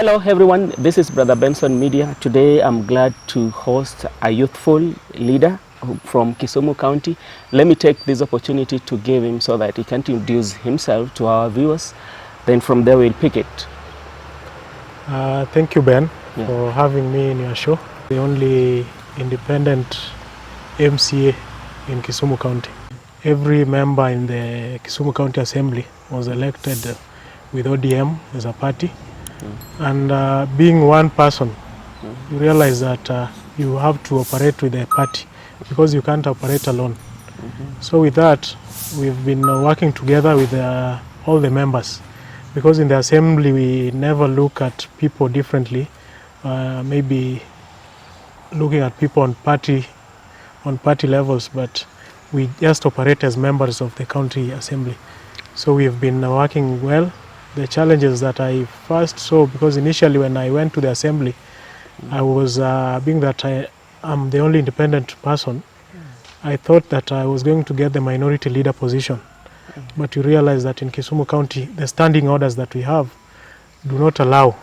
Hello everyone, this is Brother Benson Media. Today I'm glad to host a youthful leader from Kisumu County. Let me take this opportunity to give him so that he can introduce himself to our viewers. Then from there we'll pick it. Thank you, Ben, for having me in your show. The only independent MCA in Kisumu County. Every member in the Kisumu County Assembly was elected with ODM as a party. And being one person, you realize that you have to operate with a party because you can't operate alone. So with that, we've been working together with all the members, because in the assembly we never look at people differently, maybe looking at people on party levels, but we just operate as members of the county assembly. So we've been working well. The challenges that I first saw, because initially when I went to the assembly, I was, being that I'm the only independent person, I thought that I was going to get the minority leader position. But you realize that in Kisumu County, the standing orders that we have do not allow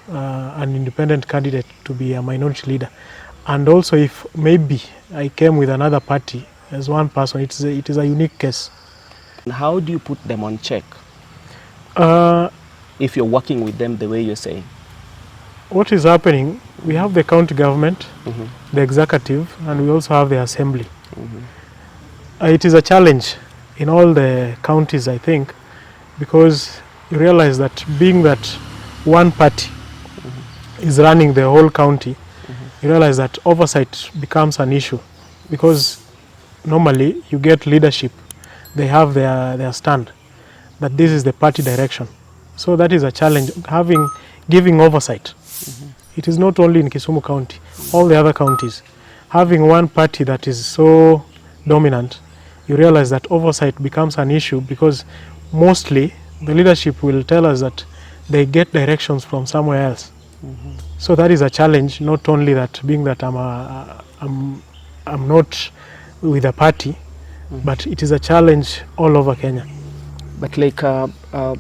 an independent candidate to be a minority leader. And also, if maybe I came with another party as one person, it is a unique case. How do you put them on check? If you're working with them the way you're saying? What is happening, we have the county government, the executive, and we also have the assembly. It is a challenge in all the counties, I think, because you realize that being that one party is running the whole county, you realize that oversight becomes an issue, because normally you get leadership, they have their stand, that this is the party direction. So that is a challenge, giving oversight. It is not only in Kisumu County, all the other counties. Having one party that is so dominant, you realize that oversight becomes an issue, because mostly the leadership will tell us that they get directions from somewhere else. So that is a challenge, not only that being that I'm not with a party, but it is a challenge all over Kenya. But like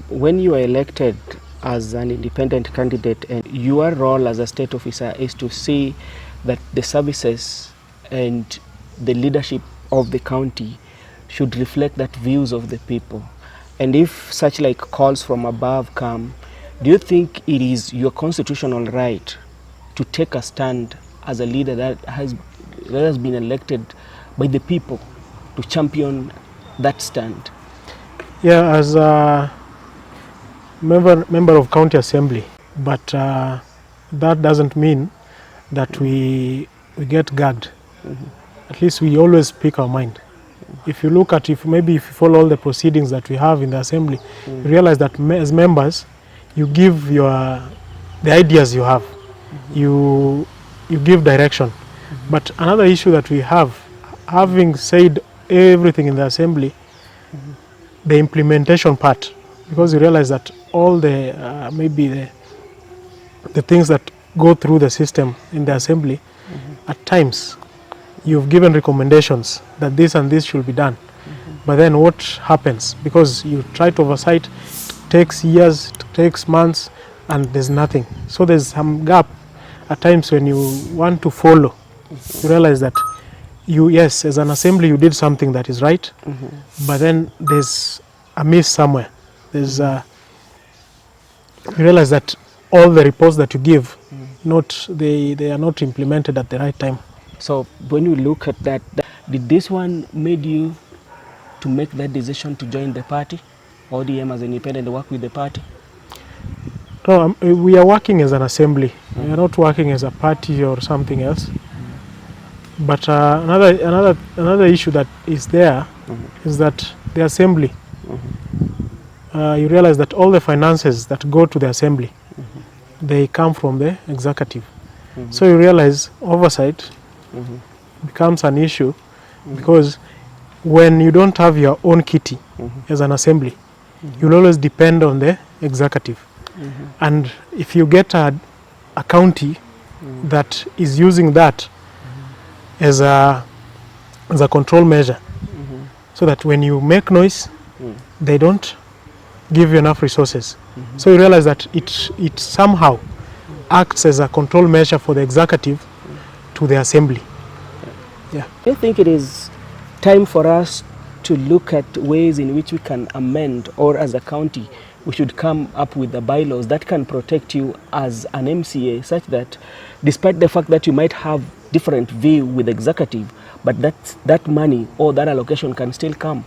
when you are elected as an independent candidate, and your role as a state officer is to see that the services and the leadership of the county should reflect that views of the people. And if such like calls from above come, do you think it is your constitutional right to take a stand as a leader that has been elected by the people to champion that stand? Yeah, as a member of county assembly, but that doesn't mean that we get gagged. At least we always speak our mind. If you look at, if you follow all the proceedings that we have in the assembly, you realize that as members, you give the ideas you have, you give direction. But another issue that we have, having said everything in the assembly, the implementation part, because you realize that all the maybe the things that go through the system in the assembly, at times you've given recommendations that this and this should be done, but then what happens, because you try to oversight, it takes years, it takes months, and there's nothing. So there's some gap at times when you want to follow. You realize that yes, as an assembly you did something that is right, but then there's a miss somewhere. There's you realize that all the reports that you give, they are not implemented at the right time. So when you look at that, did this one made you to make that decision to join the party, ODM as an independent, work with the party? No, we are working as an assembly. We are not working as a party or something else. But another issue that is there is that the assembly, you realize that all the finances that go to the assembly, they come from the executive. So you realize oversight becomes an issue, because when you don't have your own kitty as an assembly, you'll always depend on the executive. And if you get a county that is using that as a control measure, so that when you make noise, they don't give you enough resources. So you realize that it somehow acts as a control measure for the executive to the assembly. Yeah. Do you think it is time for us to look at ways in which we can amend, or as a county, we should come up with the bylaws that can protect you as an MCA, such that despite the fact that you might have different view with executive, but that money or that allocation can still come?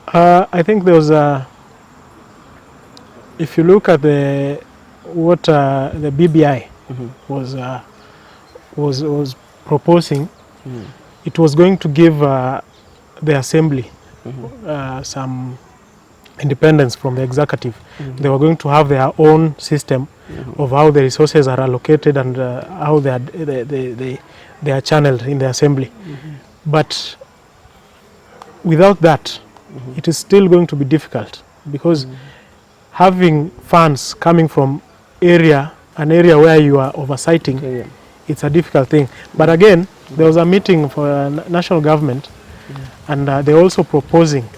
I think there was a, if you look at the BBI was proposing, it was going to give the assembly some independence from the executive. They were going to have their own system of how the resources are allocated and how they are channeled in the assembly. But without that, it is still going to be difficult, because having funds coming from an area where you are oversighting, it's a difficult thing. But again, there was a meeting for national government, and they're also proposing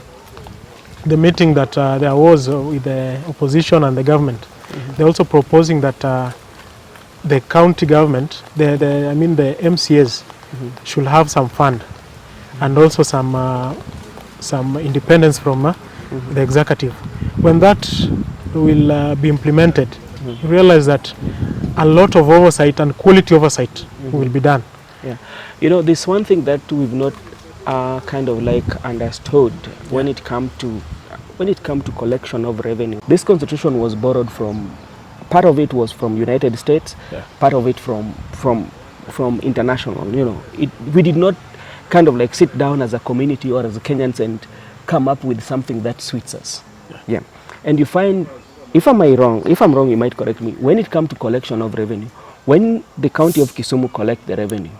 the meeting that there was with the opposition and the government. They're also proposing that the county government, the MCAs, should have some fund and also some independence from the executive. When that will be implemented, you realize that a lot of oversight and quality oversight will be done. Yeah, you know, there's one thing that we've not kind of like understood when it come to collection of revenue. This constitution was borrowed from, part of it was from United States, part of it from international. You know, we did not kind of like sit down as a community or as Kenyans and come up with something that suits us. Yeah. And you find, if I'm wrong, you might correct me. When it comes to collection of revenue, when the county of Kisumu collect the revenue,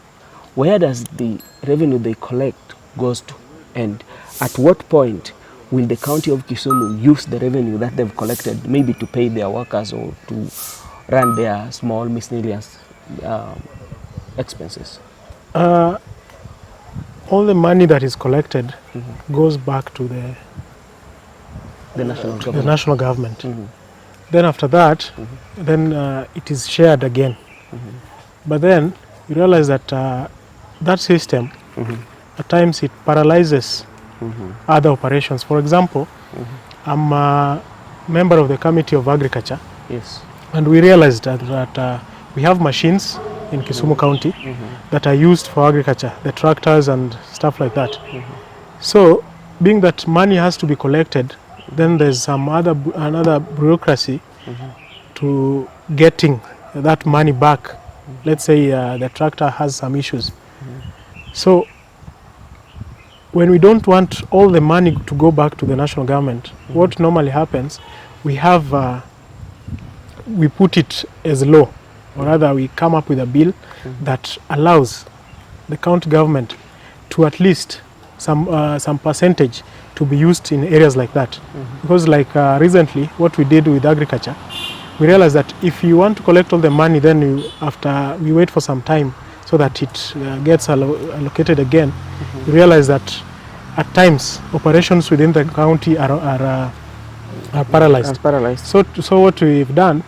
where does the revenue they collect goes to? And at what point will the county of Kisumu use the revenue that they've collected, maybe to pay their workers or to run their small miscellaneous expenses? All the money that is collected goes back to the national government. Then after that, then it is shared again. But then you realize that that system, at times it paralyzes other operations. For example, I'm a member of the Committee of Agriculture. Yes. And we realized that we have machines in Kisumu County that are used for agriculture, the tractors and stuff like that. So, being that money has to be collected, then there's another bureaucracy to getting that money back. Let's say the tractor has some issues. So, when we don't want all the money to go back to the national government, what normally happens, we put it as law, or rather we come up with a bill that allows the county government to at least some percentage to be used in areas like that. Because like recently, what we did with agriculture, we realized that if you want to collect all the money, then after we wait for some time so that it gets allocated again, we realize that at times operations within the county are paralyzed. So what we've done,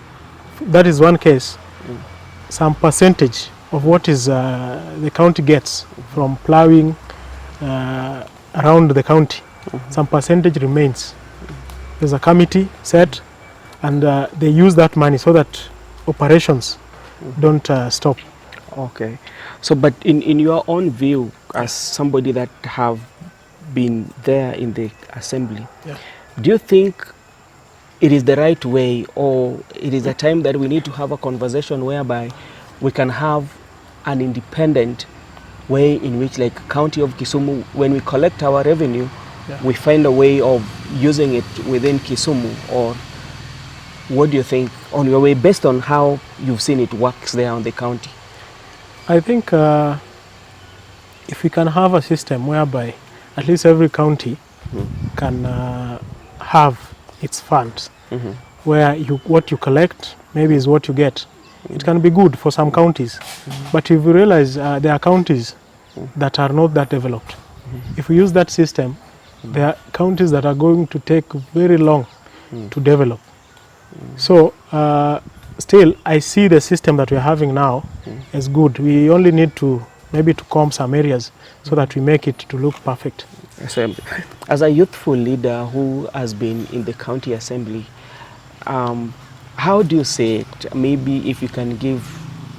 that is one case, some percentage of what is the county gets from plowing around the county, some percentage remains. There's a committee set, and they use that money so that operations don't stop. Okay. So, but in your own view, as somebody that have been there in the assembly, do you think it is the right way, or it is a time that we need to have a conversation whereby we can have an independent way in which, like County of Kisumu, when we collect our revenue, we find a way of using it within Kisumu? Or what do you think on your way, based on how you've seen it works there on the county? I think if we can have a system whereby at least every county can have its funds, where what you collect maybe is what you get. It can be good for some counties, but if you realize there are counties that are not that developed, if we use that system, there are counties that are going to take very long to develop. So still I see the system that we're having now as good. We only need to maybe to comb some areas so that we make it to look perfect. So, as a youthful leader who has been in the county assembly, how do you say it? Maybe if you can give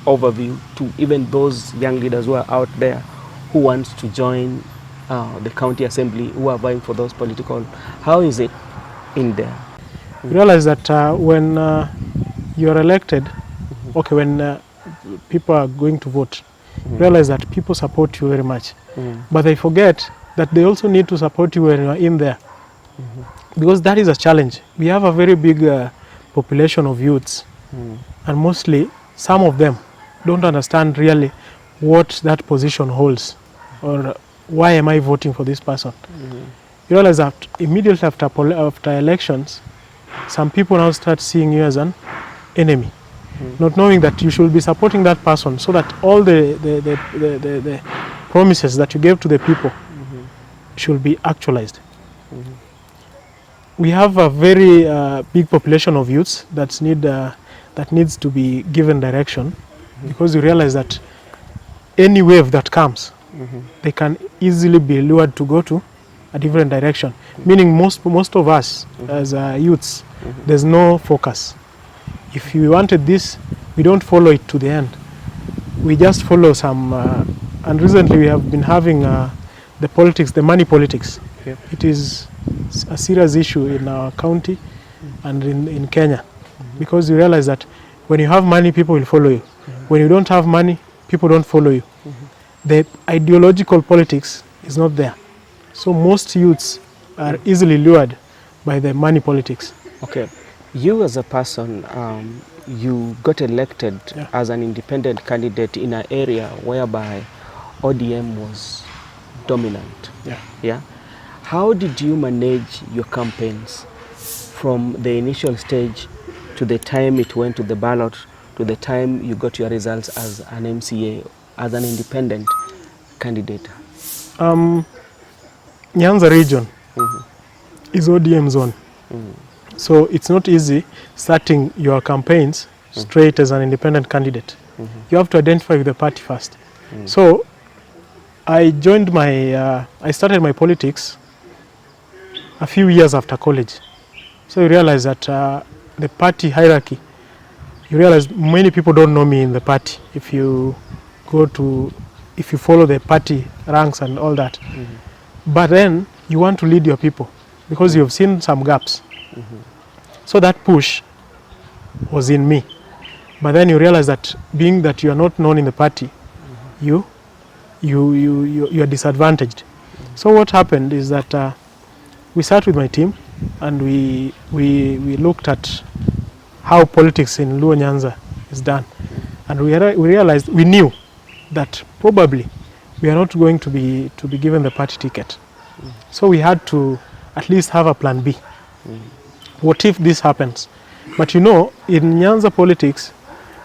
overview to even those young leaders who are out there who want to join the county assembly, who are vying for those political, how is it in there? You realize that when you are elected, okay, when people are going to vote, you realize that people support you very much. But they forget that they also need to support you when you are in there. Because that is a challenge. We have a very big population of youths, and mostly some of them don't understand really what that position holds, or why am I voting for this person. You realize that immediately after elections, some people now start seeing you as an enemy, not knowing that you should be supporting that person so that all the promises that you gave to the people should be actualized. We have a very big population of youths that needs to be given direction, because you realize that any wave that comes, they can easily be lured to go to a different direction. Meaning most of us as youths, there's no focus. If you wanted this, we don't follow it to the end. We just follow some, and recently we have been having the politics, the money politics. Yep. It is a serious issue in our county and in Kenya, because you realize that when you have money, people will follow you. When you don't have money, people don't follow you. The ideological politics is not there. So most youths are easily lured by the money politics. Okay, you as a person, you got elected as an independent candidate in an area whereby ODM was dominant. Yeah. How did you manage your campaigns from the initial stage to the time it went to the ballot to the time you got your results as an MCA, as an independent candidate? Nyanza region is ODM zone. So it's not easy starting your campaigns straight as an independent candidate. You have to identify with the party first. So I joined I started my politics a few years after college. So you realize that the party hierarchy, you realize many people don't know me in the party. If you follow the party ranks and all that. But then you want to lead your people because you've seen some gaps. So that push was in me. But then you realize that being that you are not known in the party, you are disadvantaged. So what happened is that we sat with my team and we looked at how politics in Luo Nyanza is done. And we realized, we knew that probably we are not going to be given the party ticket. So we had to at least have a plan B. What if this happens? But you know, in Nyanza politics,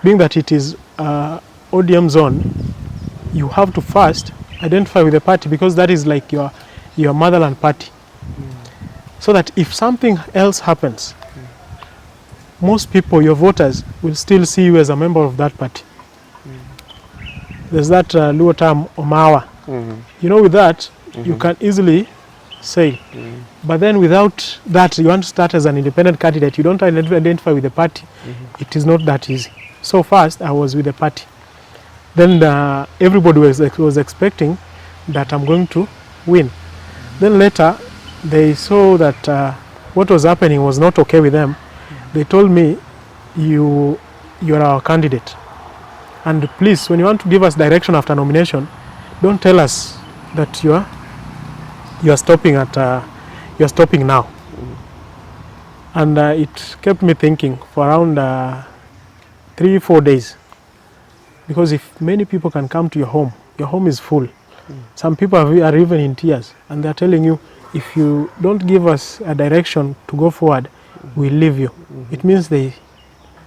being that it is ODM zone, you have to first identify with the party, because that is like your motherland party. So that if something else happens, most people, your voters, will still see you as a member of that party. There's that Luo term, Omawa. You know, with that, you can easily say. But then without that, you want to start as an independent candidate, you don't identify with the party, it is not that easy. So first, I was with the party. Then everybody was expecting that I'm going to win. Then later, they saw that what was happening was not okay with them. They told me, you are our candidate. And please, when you want to give us direction after nomination, don't tell us that you are stopping now. And it kept me thinking for around 3-4 days. Because if many people can come to your home is full. Some people are even in tears, and they're telling you, if you don't give us a direction to go forward, we'll leave you. It means they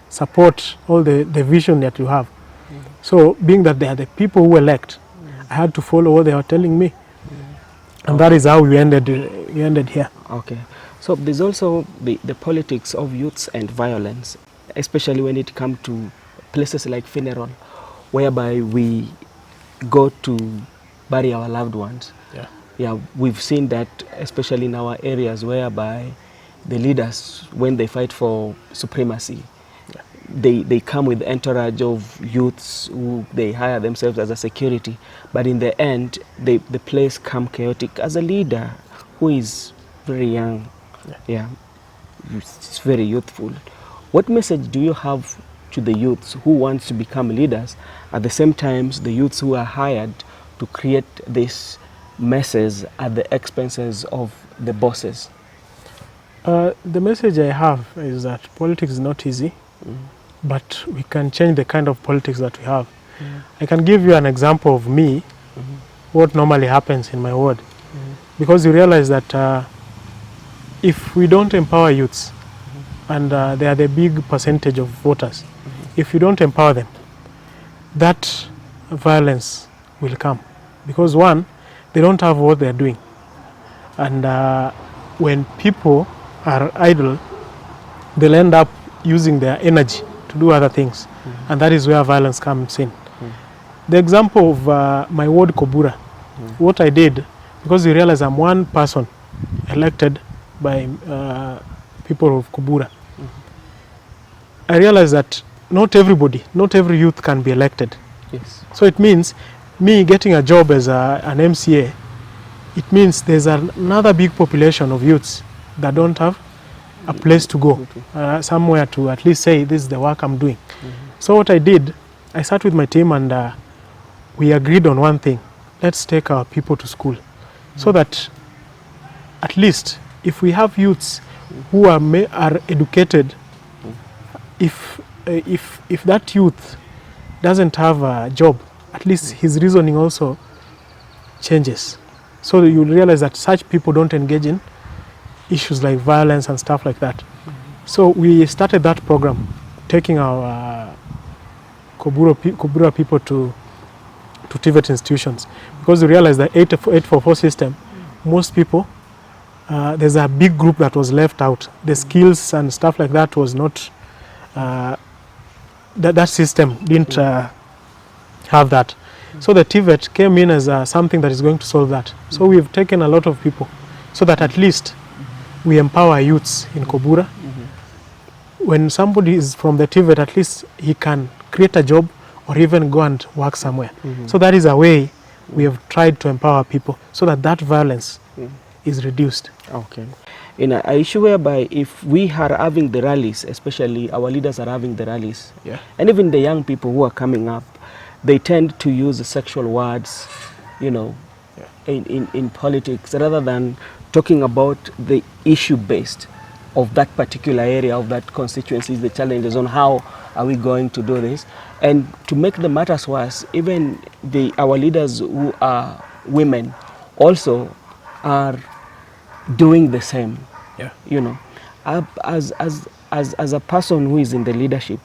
support all the vision that you have. So being that they are the people who elect, I had to follow what they were telling me. And that is how we ended here. Okay. So there's also the politics of youths and violence. especially when it comes to places like funeral, whereby we go to bury our loved ones. Yeah. Yeah, we've seen that, especially in our areas, whereby the leaders, when they fight for supremacy, they come with entourage of youths who they hire themselves as a security, but in the end, the place come chaotic. As a leader who is very young, yeah, it's very youthful, what message do you have to the youths who want to become leaders, at the same time the youths who are hired to create this messes at the expenses of the bosses? The message I have is that politics is not easy, but we can change the kind of politics that we have. I can give you an example of me, what normally happens in my ward. Because you realize that if we don't empower youths, and they are the big percentage of voters, if you don't empower them, that violence will come. Because one, they don't have what they're doing. And when people are idle, they'll end up using their energy to do other things. And that is where violence comes in. The example of my ward, Kobura, what I did, because you realize I'm one person elected by people of Kobura, I realized that not everybody, not every youth can be elected. Yes. So it means me getting a job as an MCA, it means there's another big population of youths that don't have a place to go, somewhere to at least say this is the work I'm doing. So what I did, I sat with my team and we agreed on one thing. Let's take our people to school so that at least if we have youths who are educated, if that youth doesn't have a job, at least his reasoning also changes. So you realize that such people don't engage in issues like violence and stuff like that. So we started that program, taking our Kobura people to TVET institutions, because we realized that 844 system, most people, there's a big group that was left out. The skills and stuff like that was not, that system didn't have that. So the TVET came in as something that is going to solve that. So we've taken a lot of people so that at least we empower youths in Kobura. When somebody is from the TVET, at least he can create a job or even go and work somewhere. So that is a way we have tried to empower people so that that violence is reduced. Okay. In an issue whereby if we are having the rallies, especially our leaders are having the rallies, and even the young people who are coming up, they tend to use the sexual words, you know, in politics, rather than talking about the issue based of that particular area, of that constituency, the challenges on how are we going to do this. And to make the matters worse, even our leaders who are women also are doing the same. You know, as a person who is in the leadership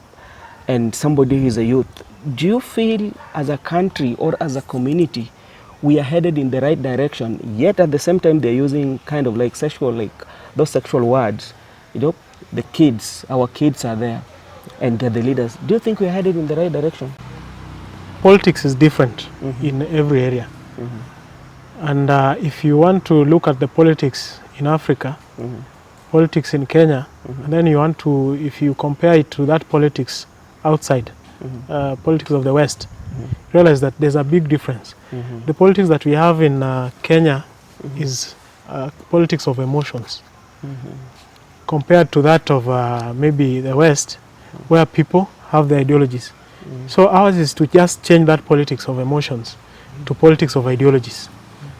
and somebody who is a youth, do you feel as a country or as a community we are headed in the right direction, yet at the same time they're using kind of like sexual, like those sexual words? You know, the kids, our kids are there and they're the leaders. Do you think we're headed in the right direction? Politics is different in every area. And if you want to look at the politics in Africa, politics in Kenya, and then you want to, if you compare it to that politics outside, politics of the West, realize that there's a big difference. The politics that we have in Kenya is politics of emotions, compared to that of maybe the West, where people have their ideologies. So ours is to just change that politics of emotions to politics of ideologies,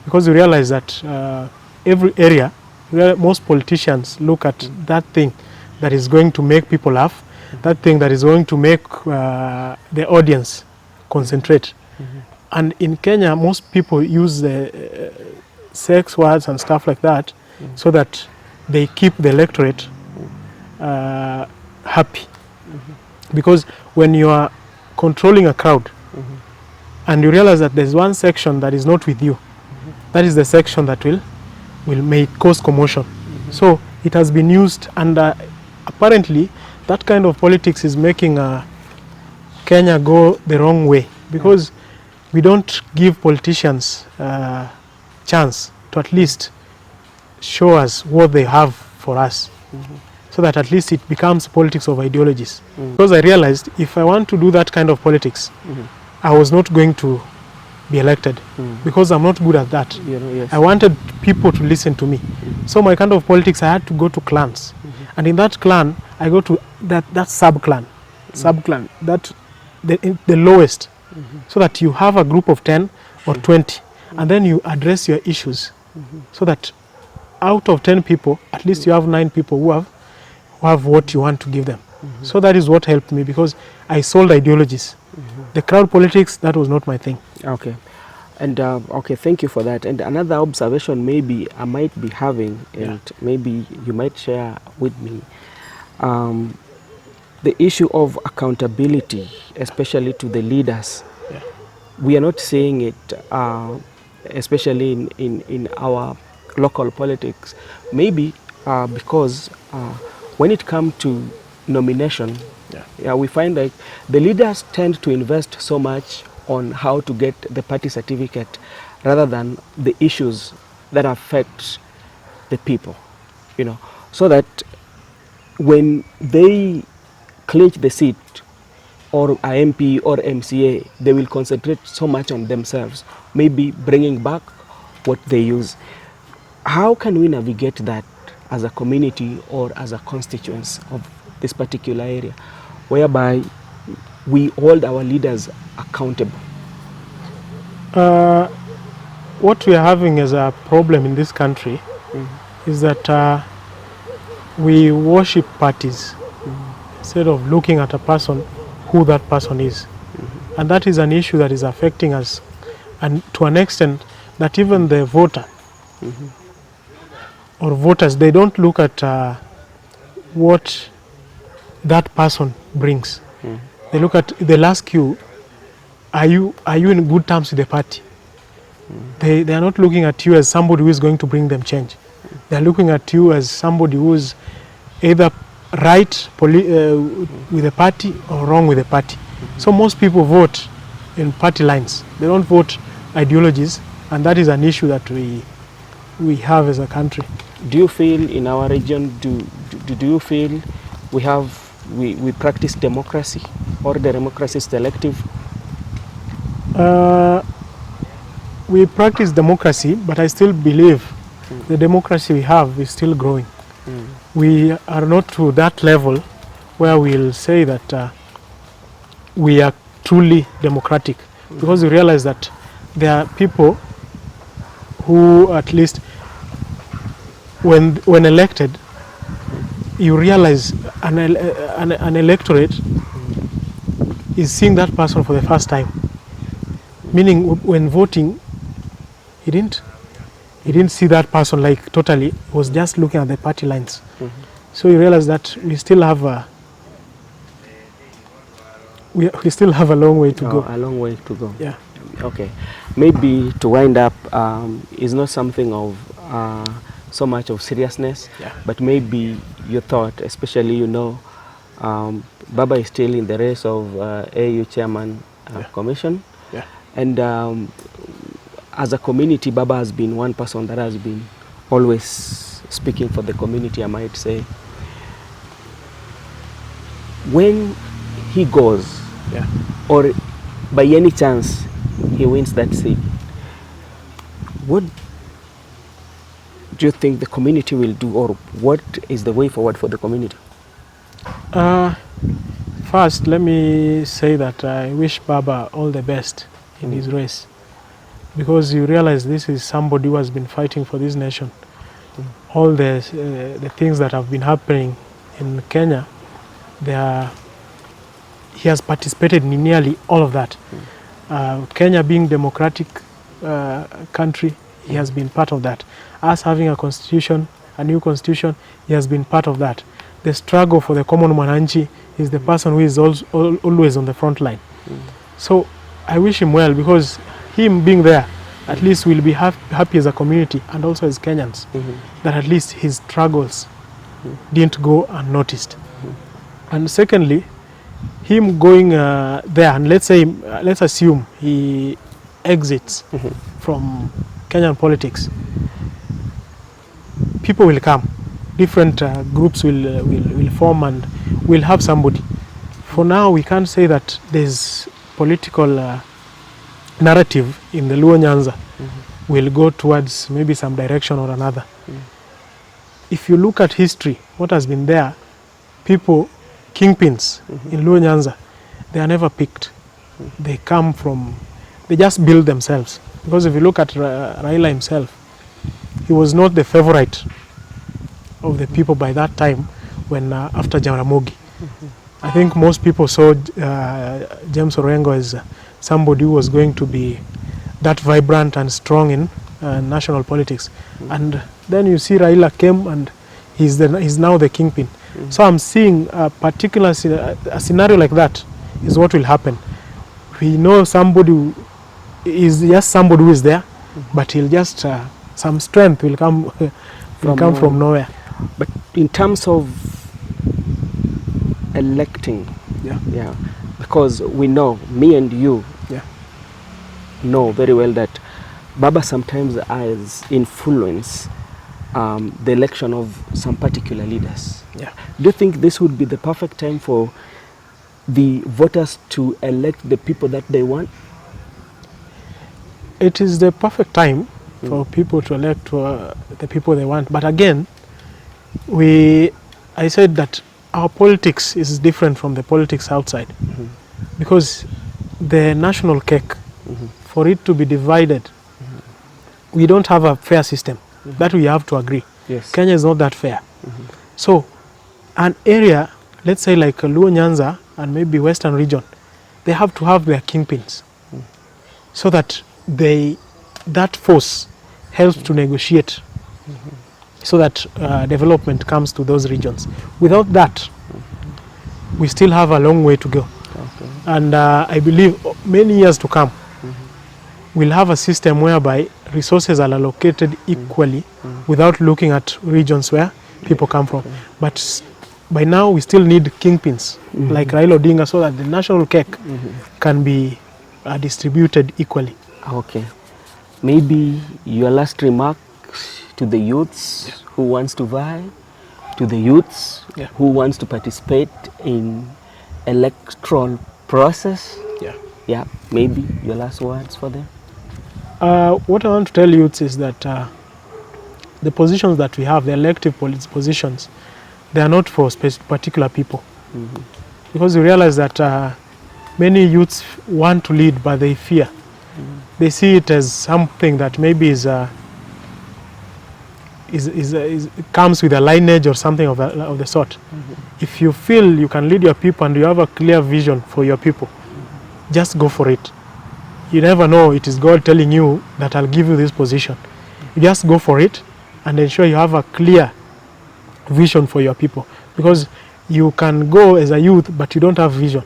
because you realize that every area, most politicians look at that thing that is going to make people laugh, that thing that is going to make the audience concentrate. And in Kenya, most people use the sex words and stuff like that so that they keep the electorate happy. Because when you are controlling a crowd and you realize that there's one section that is not with you, that is the section that may cause commotion. So it has been used, and apparently that kind of politics is making Kenya go the wrong way, because we don't give politicians chance to at least show us what they have for us, so that at least it becomes politics of ideologies. Because I realized if I want to do that kind of politics, I was not going to be elected, because I'm not good at that. Yes. I wanted people to listen to me. So my kind of politics, I had to go to clans. And in that clan, I go to that sub-clan, that the lowest, so that you have a group of 10 or 20, and then you address your issues, so that out of 10 people, at least you have 9 people who have what you want to give them. So that is what helped me, because I sold ideologies. The crowd politics, that was not my thing. Okay. And okay, thank you for that. And another observation maybe I might be having, and maybe you might share with me, the issue of accountability, especially to the leaders. We are not seeing it, especially in our local politics. Maybe because when it comes to nomination, we find that the leaders tend to invest so much on how to get the party certificate rather than the issues that affect the people, so that when they clinch the seat, or a MP or MCA, they will concentrate so much on themselves, maybe bringing back what they use. How can we navigate that as a community or as a constituents of this particular area, whereby we hold our leaders accountable? What we are having as a problem in this country is that we worship parties instead of looking at a person, who that person is. And that is an issue that is affecting us, and to an extent that even the voter or voters, they don't look at what that person brings. They look at, they'll ask you, are you in good terms with the party? They are not looking at you as somebody who is going to bring them change. They are looking at you as somebody who is either right with the party or wrong with the party. So most people vote in party lines. They don't vote ideologies, and that is an issue that we have as a country. Do you feel in our region, do you feel we practice democracy, or the democracy is selective? We practice democracy, but I still believe the democracy we have is still growing. We are not to that level where we'll say that we are truly democratic, because we realize that there are people who, at least when elected, you realize an electorate is seeing that person for the first time. Meaning, when voting, he didn't see that person like totally. He was just looking at the party lines. So you realize that we still have we still have a long way to go. A long way to go. Yeah. Okay. Maybe to wind up, is not something of so much of seriousness, but maybe your thought, especially Baba is still in the race of AU chairman commission. And as a community, Baba has been one person that has been always speaking for the community, I might say. When he goes, or by any chance he wins that seat, what do you think the community will do, or what is the way forward for the community? First, let me say that I wish Baba all the best in his race, because you realize this is somebody who has been fighting for this nation. All the things that have been happening in Kenya, he has participated in nearly all of that. Kenya being democratic country, he has been part of that. Us having a constitution, a new constitution, he has been part of that. The struggle for the common mwananchi is the person who is always on the front line. So I wish him well, because him being there, at least we'll be happy as a community and also as Kenyans, that at least his struggles didn't go unnoticed. And secondly, him going there, and let's assume he exits from Kenyan politics, people will come, different groups will form, and we'll have somebody. For now, we can't say that there's political narrative in the Luo Nyanza will go towards maybe some direction or another. If you look at history, what has been there, people, kingpins in Luo Nyanza, they are never picked. They come from, they just build themselves. Because if you look at Raila himself, he was not the favorite of the people by that time when after Jaramogi. I think most people saw James Orengo as somebody who was going to be that vibrant and strong in national politics. And then you see Raila came and he's now the kingpin. So I'm seeing a particular a scenario like that is what will happen. We know somebody who is just somebody who is there, but he'll just some strength will come from nowhere. But in terms of electing, because we know, me and you know very well that Baba sometimes has influence the election of some particular leaders. Do you think this would be the perfect time for the voters to elect the people that they want? It is the perfect time for people to elect the people they want. But again, I said that our politics is different from the politics outside. Because the national cake, for it to be divided, we don't have a fair system. That we have to agree. Yes. Kenya is not that fair. So an area, let's say like Luo Nyanza and maybe Western region, they have to have their kingpins so that that force helps to negotiate so that development comes to those regions. Without that, we still have a long way to go. And I believe many years to come, we'll have a system whereby resources are allocated equally without looking at regions where people come from. But by now, we still need kingpins like Raila Odinga so that the national cake can be distributed equally. Okay. Maybe your last remarks to the youths who wants to vie, to the youths who wants to participate in electoral process. Maybe your last words for them. What I want to tell youths is that the positions that we have, the elective positions, they are not for particular people. Because we realize that many youths want to lead, but they fear. They see it as something that maybe comes with a lineage or something of the sort. If you feel you can lead your people and you have a clear vision for your people, just go for it. You never know, it is God telling you that I'll give you this position. You just go for it and ensure you have a clear vision for your people. Because you can go as a youth, but you don't have vision.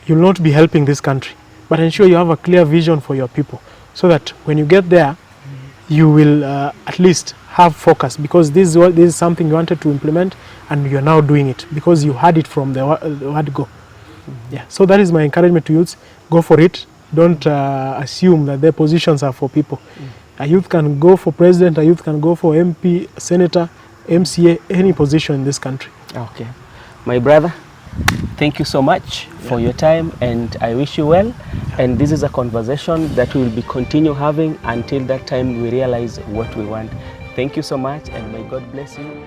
You'll not be helping this country. But ensure you have a clear vision for your people so that when you get there, you will at least have focus, because this is something you wanted to implement and you're now doing it because you had it from the word go. So that is my encouragement to youths. Go for it. Don't assume that their positions are for people. A youth can go for president, a youth can go for MP, senator, MCA, any position in this country. Okay. My brother, thank you so much for your time, and I wish you well. And this is a conversation that we will be continue having until that time we realize what we want. Thank you so much, and may God bless you.